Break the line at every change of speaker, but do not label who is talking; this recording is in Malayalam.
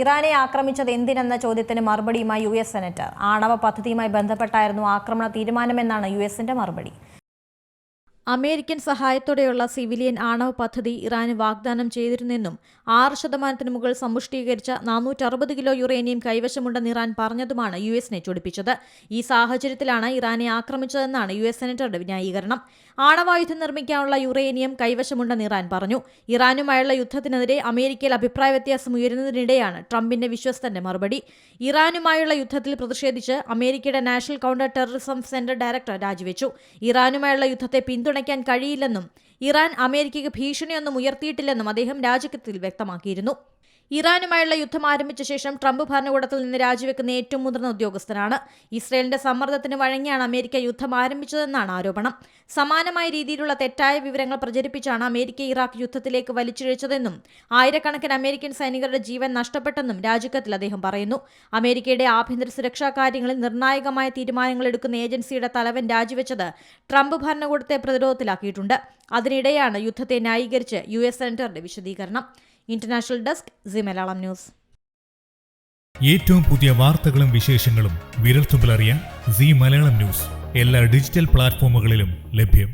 ഇറാനെ ആക്രമിച്ചത് എന്തിനെന്ന ചോദ്യത്തിന് മറുപടിയുമായി US സെനറ്റർ. ആണവ പദ്ധതിയുമായി ബന്ധപ്പെട്ടായിരുന്നു ആക്രമണ തീരുമാനമെന്നാണ് USന്റെ മറുപടി. അമേരിക്കൻ സഹായത്തോടെയുള്ള സിവിലിയൻ ആണവ പദ്ധതി ഇറാന് വാഗ്ദാനം ചെയ്തിരുന്നെന്നും 6% മുകളിൽ സമ്പുഷ്ടീകരിച്ച 460 കിലോ യുറേനിയം കൈവശമുണ്ടെന്ന് ഇറാൻ പറഞ്ഞതുമാണ് USനെ ചൊടിപ്പിച്ചത്. ഈ സാഹചര്യത്തിലാണ് ഇറാനെ ആക്രമിച്ചതെന്നാണ് US സെനറ്ററുടെ ന്യായീകരണം. ആണവായുധം നിർമ്മിക്കാനുള്ള യുറേനിയം കൈവശമുണ്ടെന്ന് ഇറാൻ പറഞ്ഞു. ഇറാനുമായുള്ള യുദ്ധത്തിനെതിരെ അമേരിക്കയിൽ അഭിപ്രായ വ്യത്യാസം ഉയരുന്നതിനിടെയാണ് ട്രംപിന്റെ വിശ്വസ്തന്റെ മറുപടി. ഇറാനുമായുള്ള യുദ്ധത്തിൽ പ്രതിഷേധിച്ച് അമേരിക്കയുടെ national counter terrorism centre director രാജിവെച്ചു. ഇറാനുമായുള്ള യുദ്ധത്തെ പിന്തുണയ്ക്കാൻ കഴിയില്ലെന്നും ഇറാൻ അമേരിക്കയ്ക്ക് ഭീഷണിയൊന്നും ഉയർത്തിയിട്ടില്ലെന്നും അദ്ദേഹം രാജിക്കത്തിൽ വ്യക്തമാക്കിയിരുന്നു. ഇറാനുമായുള്ള യുദ്ധം ആരംഭിച്ച ശേഷം ട്രംപ് ഭരണകൂടത്തിൽ നിന്ന് രാജിവെക്കുന്ന ഏറ്റവും മുതിർന്ന ഉദ്യോഗസ്ഥനാണ്. ഇസ്രയേലിന്റെ സമ്മർദ്ദത്തിന് വഴങ്ങിയാണ് അമേരിക്ക യുദ്ധം ആരംഭിച്ചതെന്നാണ് ആരോപണം. സമാനമായ രീതിയിലുള്ള തെറ്റായ വിവരങ്ങൾ പ്രചരിപ്പിച്ചാണ് അമേരിക്ക ഇറാഖ് യുദ്ധത്തിലേക്ക് വലിച്ചിഴച്ചതെന്നും ആയിരക്കണക്കിന് അമേരിക്കൻ സൈനികരുടെ ജീവൻ നഷ്ടപ്പെട്ടെന്നും രാജിക്കത്തിൽ അദ്ദേഹം പറയുന്നു. അമേരിക്കയുടെ ആഭ്യന്തര സുരക്ഷാ കാര്യങ്ങളിൽ നിർണായകമായ തീരുമാനങ്ങൾ എടുക്കുന്ന ഏജൻസിയുടെ തലവൻ രാജിവെച്ചത് ട്രംപ് ഭരണകൂടത്തെ പ്രതിരോധത്തിലാക്കിയിട്ടുണ്ട്. അതിനിടെയാണ് യുദ്ധത്തെ ന്യായീകരിച്ച് US സെനറ്ററുടെ വിശദീകരണം. International desk C Malayalam news.
ഏറ്റവും പുതിയ വാർത്തകളും വിശേഷങ്ങളും വിരൽത്തുമ്പിലറിയാൻ സി മലയാളം ന്യൂസ് എല്ലാ ഡിജിറ്റൽ പ്ലാറ്റ്ഫോമുകളിലും ലഭ്യം.